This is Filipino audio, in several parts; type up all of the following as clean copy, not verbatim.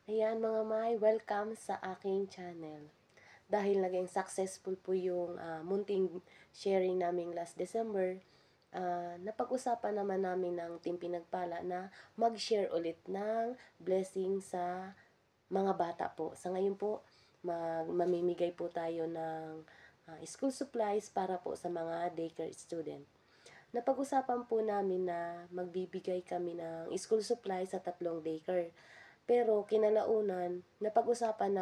Ayan mga May, welcome sa aking channel. Dahil naging successful po yung munting sharing namin last December, napag-usapan naman namin ng Team Pinagpala na mag-share ulit ng blessing sa mga bata po. Sa ngayon po, mamimigay po tayo ng school supplies para po sa mga daycare student. Napag-usapan po namin na magbibigay kami ng school supplies sa 3 daycare. Pero kinalaunan, napag-usapan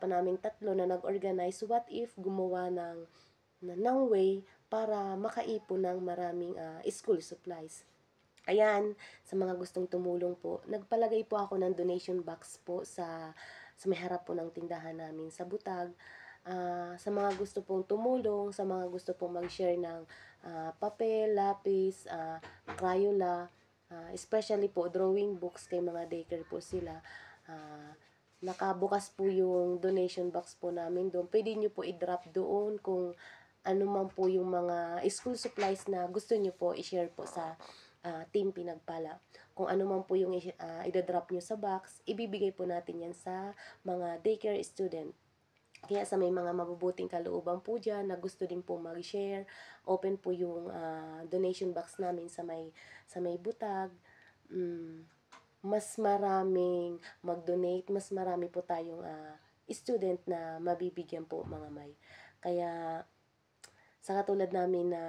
naming tatlo na nag-organize, what if gumawa ng way para makaipon ng maraming school supplies. Ayan, sa mga gustong tumulong po, nagpalagay po ako ng donation box po sa may harap po ng tindahan namin sa Butag. Sa mga gusto pong tumulong, sa mga gusto pong mag-share ng papel, lapis, Crayola, especially po drawing books kay mga daycare po sila. Nakabukas po yung donation box po namin doon. Pwede nyo po i-drop doon kung ano man po yung mga school supplies na gusto nyo po i-share po sa Team Pinagpala. Kung ano man po yung i-drop nyo sa box, ibibigay po natin yan sa mga daycare student. Kaya sa may mga mabubuting kalooban po dyan na gusto din po mag-share, open po yung donation box namin sa may Butag. Mas maraming mag-donate, mas marami po tayong student na mabibigyan po mga May. Kaya sa katulad namin na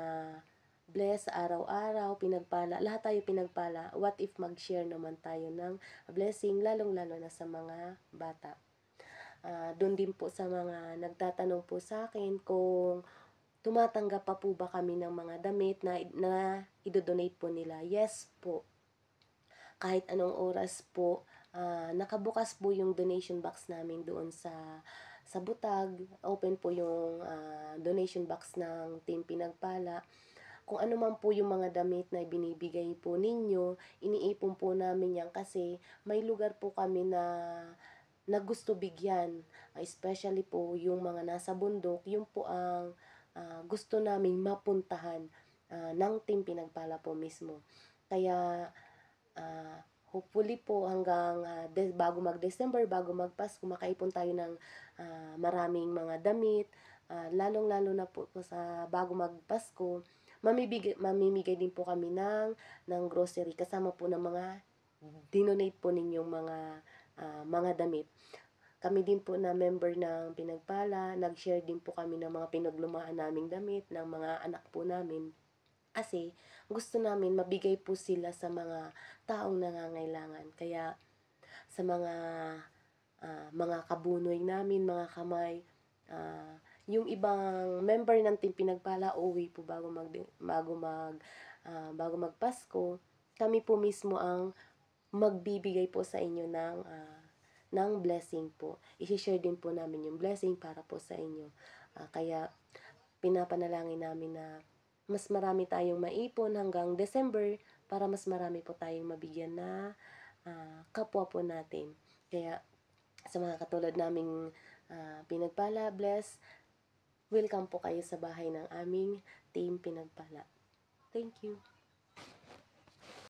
bless araw-araw, pinagpala, lahat tayo pinagpala, what if mag-share naman tayo ng blessing, lalong-lalo na sa mga bata. Doon din po sa mga nagtatanong po sa akin kung tumatanggap pa po ba kami ng mga damit na idodonate po nila. Yes po. Kahit anong oras po, nakabukas po yung donation box namin doon sa Butag. Open po yung donation box ng Team Pinagpala. Kung ano man po yung mga damit na binibigay po ninyo, iniipon po namin yan kasi may lugar po kami na gusto bigyan, especially po yung mga nasa bundok, yung po ang gusto naming mapuntahan ng Team Pinagpala po mismo. Kaya hopefully po hanggang bago mag-December, bago mag-Pasko, makaipon tayo ng maraming mga damit, lalong-lalo na po sa bago mag-Pasko, mamimigay din po kami ng grocery kasama po ng mga dinonate po ninyong mga damit. Kami din po na member ng Pinagpala, nag-share din po kami ng mga pinaglumaan naming damit ng mga anak po namin. Kasi gusto namin mabigay po sila sa mga taong nangangailangan. Kaya sa mga kabunoy namin, mga kamay, yung ibang member ng Team Pinagpala uuwi po bago magpasko, kami po mismo ang magbibigay po sa inyo ng blessing po. I-share din po namin yung blessing para po sa inyo. Kaya pinapanalangin namin na mas marami tayong maipon hanggang December para mas marami po tayong mabigyan na kapwa po natin. Kaya sa mga katulad naming Pinagpala, bless, welcome po kayo sa bahay ng aming Team Pinagpala. Thank you.